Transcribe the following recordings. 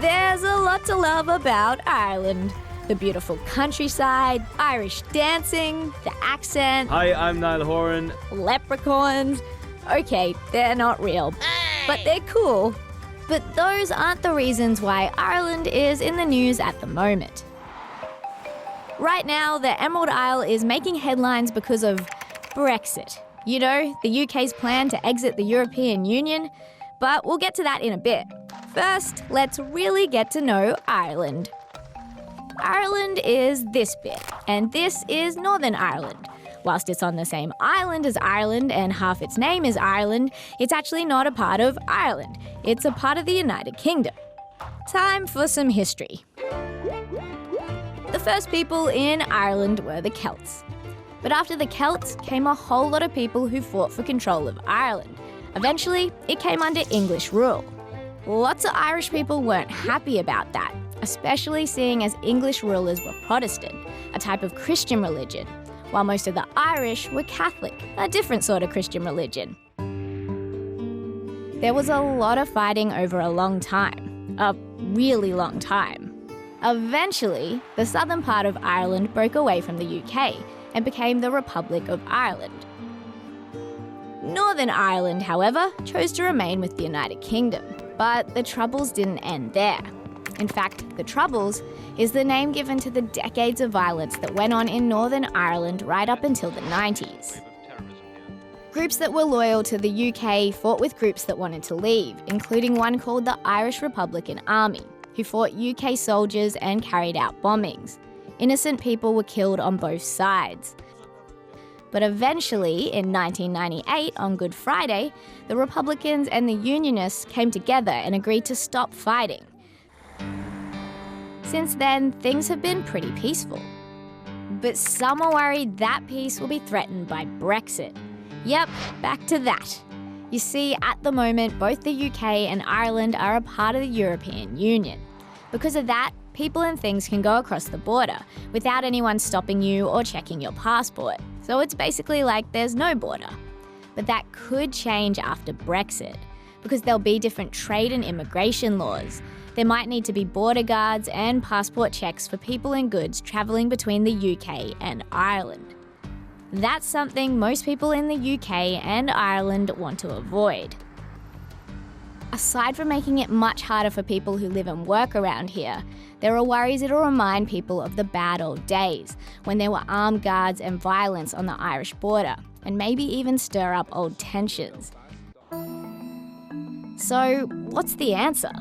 There's a lot to love about Ireland. The beautiful countryside, Irish dancing, the accent. Hi, I'm Niall Horan. Leprechauns. Okay, they're not real, but they're cool. But those aren't the reasons why Ireland is in the news at the moment. Right now, the Emerald Isle is making headlines because of Brexit. You know, the UK's plan to exit the European Union. But we'll get to that in a bit. First, let's really get to know Ireland. Ireland is this bit, and this is Northern Ireland. Whilst it's on the same island as Ireland and half its name is Ireland, it's actually not a part of Ireland. It's a part of the United Kingdom. Time for some history. The first people in Ireland were the Celts. But after the Celts came a whole lot of people who fought for control of Ireland. Eventually, it came under English rule. Lots of Irish people weren't happy about that, especially seeing as English rulers were Protestant, a type of Christian religion, while most of the Irish were Catholic, a different sort of Christian religion. There was a lot of fighting over a long time, a really long time. Eventually, the southern part of Ireland broke away from the UK and became the Republic of Ireland. Northern Ireland, however, chose to remain with the United Kingdom, but the Troubles didn't end there. In fact, the Troubles is the name given to the decades of violence that went on in Northern Ireland right up until the 90s. Groups that were loyal to the UK fought with groups that wanted to leave, including one called the Irish Republican Army, who fought UK soldiers and carried out bombings. Innocent people were killed on both sides. But eventually, in 1998, on Good Friday, the Republicans and the Unionists came together and agreed to stop fighting. Since then, things have been pretty peaceful. But some are worried that peace will be threatened by Brexit. Yep, back to that. You see, at the moment, both the UK and Ireland are a part of the European Union. Because of that, people and things can go across the border without anyone stopping you or checking your passport. So it's basically like there's no border. But that could change after Brexit, because there'll be different trade and immigration laws. There might need to be border guards and passport checks for people and goods travelling between the UK and Ireland. That's something most people in the UK and Ireland want to avoid. Aside from making it much harder for people who live and work around here, there are worries it'll remind people of the bad old days, when there were armed guards and violence on the Irish border, and maybe even stir up old tensions. So, what's the answer?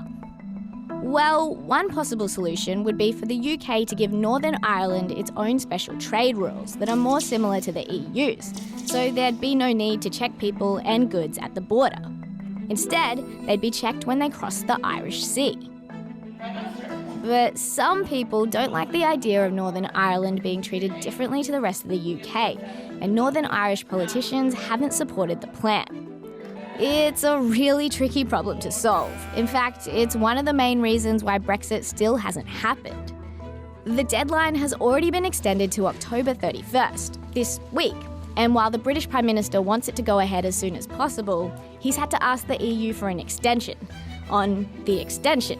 Well, one possible solution would be for the UK to give Northern Ireland its own special trade rules that are more similar to the EU's, so there'd be no need to check people and goods at the border. Instead, they'd be checked when they cross the Irish Sea. But some people don't like the idea of Northern Ireland being treated differently to the rest of the UK, and Northern Irish politicians haven't supported the plan. It's a really tricky problem to solve. In fact, it's one of the main reasons why Brexit still hasn't happened. The deadline has already been extended to October 31st, this week. And while the British Prime Minister wants it to go ahead as soon as possible, he's had to ask the EU for an extension on the extension.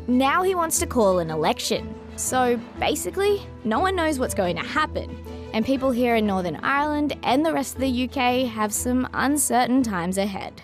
Now he wants to call an election. So basically, no one knows what's going to happen. And people here in Northern Ireland and the rest of the UK have some uncertain times ahead.